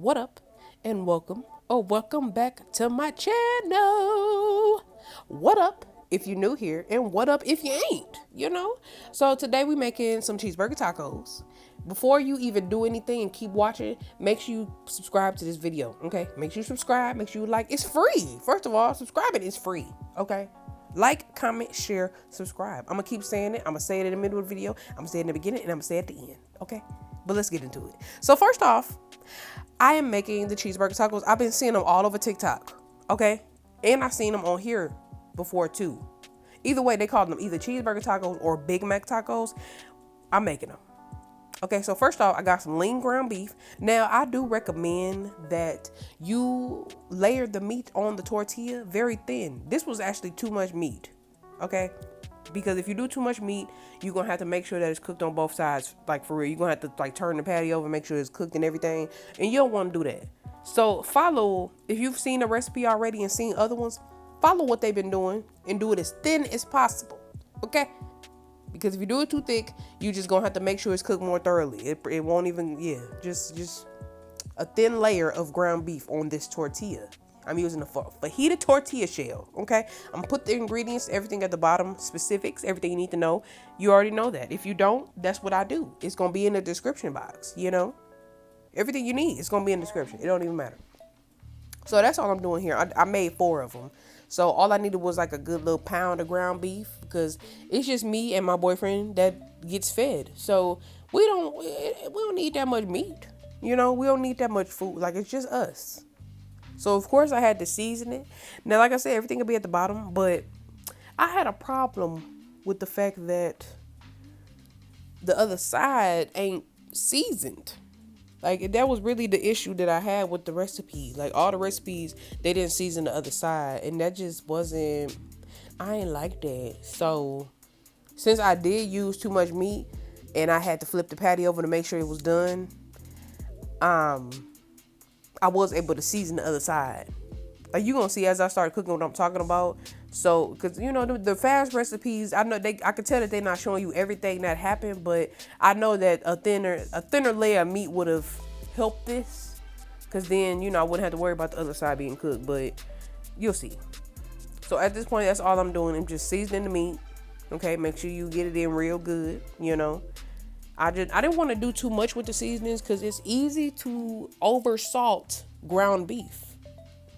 What up and welcome or welcome back to my channel. What up if you're new here and what up if you ain't. So today we making some cheeseburger tacos. Before you even do anything and keep watching, make sure you subscribe to this video, okay? Make sure you subscribe, make sure you like. It's free. First of all, subscribing is free, okay? Like, comment, share, subscribe. I'm gonna keep saying it. I'm gonna say it in the middle of the video. I'm gonna say it in the beginning and I'm gonna say it at the end, okay? But let's get into it. So first off, I am making the cheeseburger tacos. I've been seeing them all over TikTok, okay? And I've seen them on here before too. Either way, they call them either cheeseburger tacos or Big Mac tacos. I'm making them. Okay, so first off, I got some lean ground beef. Now, I do recommend that you layer the meat on the tortilla very thin. This was actually too much meat, okay? Because if you do too much meat, you're going to have to make sure that it's cooked on both sides, like for real. You're going to have to like turn the patty over, make sure it's cooked and everything. And you don't want to do that. So follow, if you've seen the recipe already and seen other ones, follow what they've been doing and do it as thin as possible, okay? Because if you do it too thick, you just gonna have to make sure it's cooked more thoroughly. It won't even, just a thin layer of ground beef on this tortilla. I'm using a fajita tortilla shell, okay? I'm gonna put the ingredients, everything at the bottom, specifics, everything you need to know. You already know that. If you don't, that's what I do. It's gonna be in the description box, Everything you need, it's gonna be in the description. It don't even matter. So that's all I'm doing here. I made 4 of them. So all I needed was like a good little pound of ground beef because it's just me and my boyfriend that gets fed. So we don't need that much meat. We don't need that much food. Like, it's just us. So of course I had to season it. Now, like I said, everything will be at the bottom, but I had a problem with the fact that the other side ain't seasoned. Like, that was really the issue that I had with the recipe. Like, all the recipes, they didn't season the other side. And that just wasn't, I ain't like that. So, since I did use too much meat, and I had to flip the patty over to make sure it was done, I was able to season the other side. Like, you're going to see as I start cooking what I'm talking about. So, because, the fast recipes, I know I could tell that they're not showing you everything that happened, but I know that a thinner layer of meat would have helped this. Because then, I wouldn't have to worry about the other side being cooked, but you'll see. So, at this point, that's all I'm doing. I'm just seasoning the meat. Okay, make sure you get it in real good, I didn't want to do too much with the seasonings because it's easy to over salt ground beef.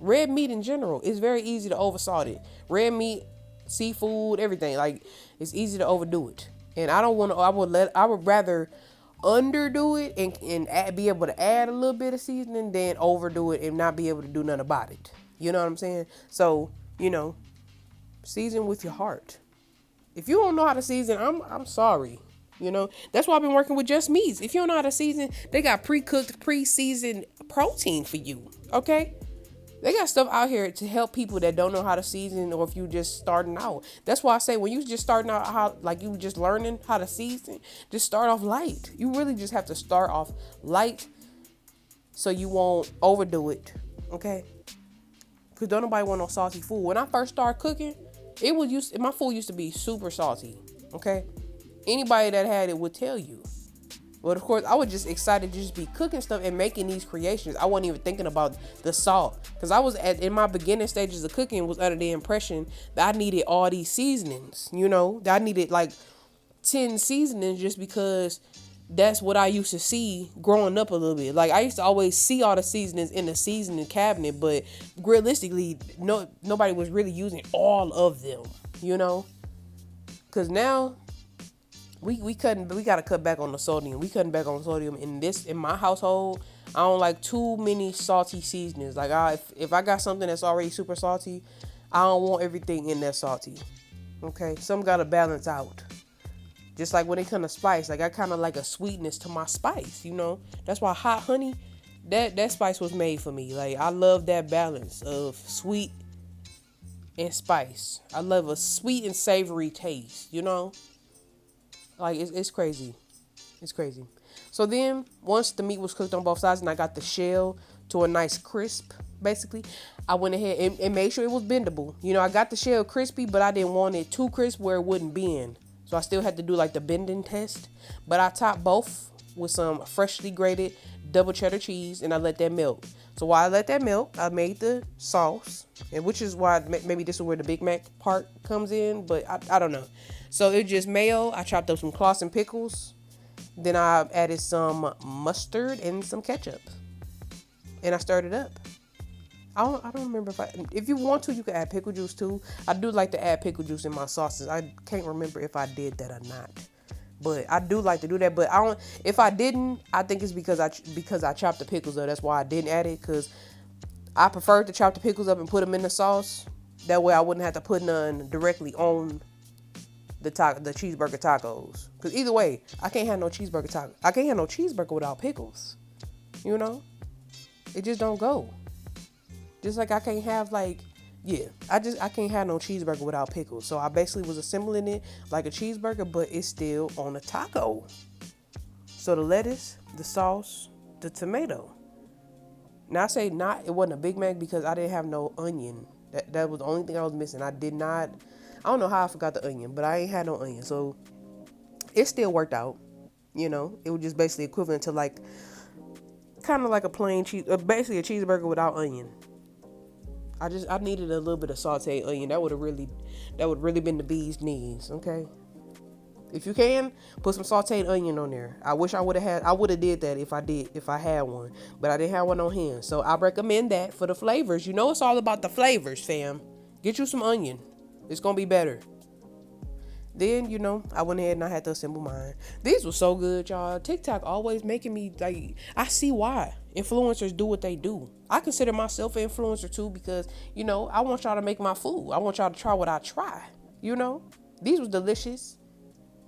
Red meat in general, it's very easy to oversalt it. Red meat, seafood, everything. Like, it's easy to overdo it. And I don't want to, I would rather underdo it and be able to add a little bit of seasoning than overdo it and not be able to do nothing about it. You know what I'm saying? So, season with your heart. If you don't know how to season, I'm sorry. That's why I've been working with Just Meats. If you don't know how to season, they got pre-cooked, pre-seasoned protein for you. Okay? They got stuff out here to help people that don't know how to season, or if you just starting out. That's why I say when you just starting out, you just learning how to season, just start off light. You really just have to start off light so you won't overdo it, okay? Because don't nobody want no salty food. When I first started cooking, my food used to be super salty, okay? Anybody that had it would tell you. But of course, I was just excited to just be cooking stuff and making these creations. I wasn't even thinking about the salt. Because I was in my beginning stages of cooking was under the impression that I needed all these seasonings, that I needed like 10 seasonings just because that's what I used to see growing up a little bit. Like, I used to always see all the seasonings in the seasoning cabinet, but realistically, nobody was really using all of them, Because now, we gotta cut back on the sodium. We cutting back on sodium in my household. I don't like too many salty seasonings. Like, if I got something that's already super salty, I don't want everything in there salty. Okay, some gotta balance out. Just like when it comes to spice, like I kind of like a sweetness to my spice. That's why hot honey, that spice was made for me. Like, I love that balance of sweet and spice. I love a sweet and savory taste. Like, it's crazy. It's crazy. So then, once the meat was cooked on both sides and I got the shell to a nice crisp, basically, I went ahead and made sure it was bendable. I got the shell crispy, but I didn't want it too crisp where it wouldn't bend. So I still had to do like the bending test. But I topped both with some freshly grated double cheddar cheese, and I let that melt. So while I let that melt, I made the sauce, and which is why maybe this is where the Big Mac part comes in, but I don't know. So it was just mayo. I chopped up some CLAUSSEN pickles. Then I added some mustard and some ketchup, and I stirred it up. I don't remember if you want to, you can add pickle juice too. I do like to add pickle juice in my sauces. I can't remember if I did that or not, but I do like to do that. But I don't. If I didn't, I think it's because I chopped the pickles up. That's why I didn't add it, because I preferred to chop the pickles up and put them in the sauce. That way I wouldn't have to put none directly on the cheeseburger tacos. Because either way, I can't have no cheeseburger taco. I can't have no cheeseburger without pickles. You know, it just don't go. Just like I can't have I can't have no cheeseburger without pickles. So I basically was assembling it like a cheeseburger, but it's still on a taco. So the lettuce, the sauce, the tomato. Now I say it wasn't a Big Mac because I didn't have no onion. That was the only thing I was missing. I don't know how I forgot the onion, but I ain't had no onion. So it still worked out. You know, it was just basically equivalent to kind of like a plain cheese, basically a cheeseburger without onion. I needed a little bit of sauteed onion. That would really been the bee's knees. Okay, if you can put some sauteed onion on there. I wish I would have did that if I had one, but I didn't have one on hand. So I recommend that for the flavors. You know, it's all about the flavors, fam. Get you some onion. It's gonna be better. Then, you know, I went ahead and I had to assemble mine. These were so good, y'all. TikTok always making me I see why influencers do what they do. I consider myself an influencer too, because, you know, I want y'all to make my food. I want y'all to try what I try. You know, these was delicious.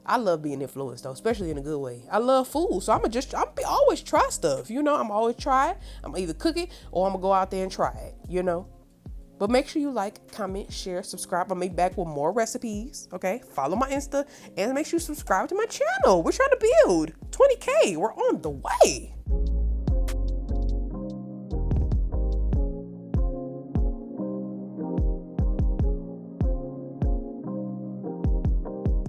I love being influenced though, especially in a good way. I love food, so I'm always try stuff. You know, I'm always try it. I'm either cook it or I'm gonna go out there and try it. You know. But make sure you like, comment, share, subscribe. I'll be back with more recipes, okay? Follow my Insta, and make sure you subscribe to my channel. We're trying to build 20K. We're on the way.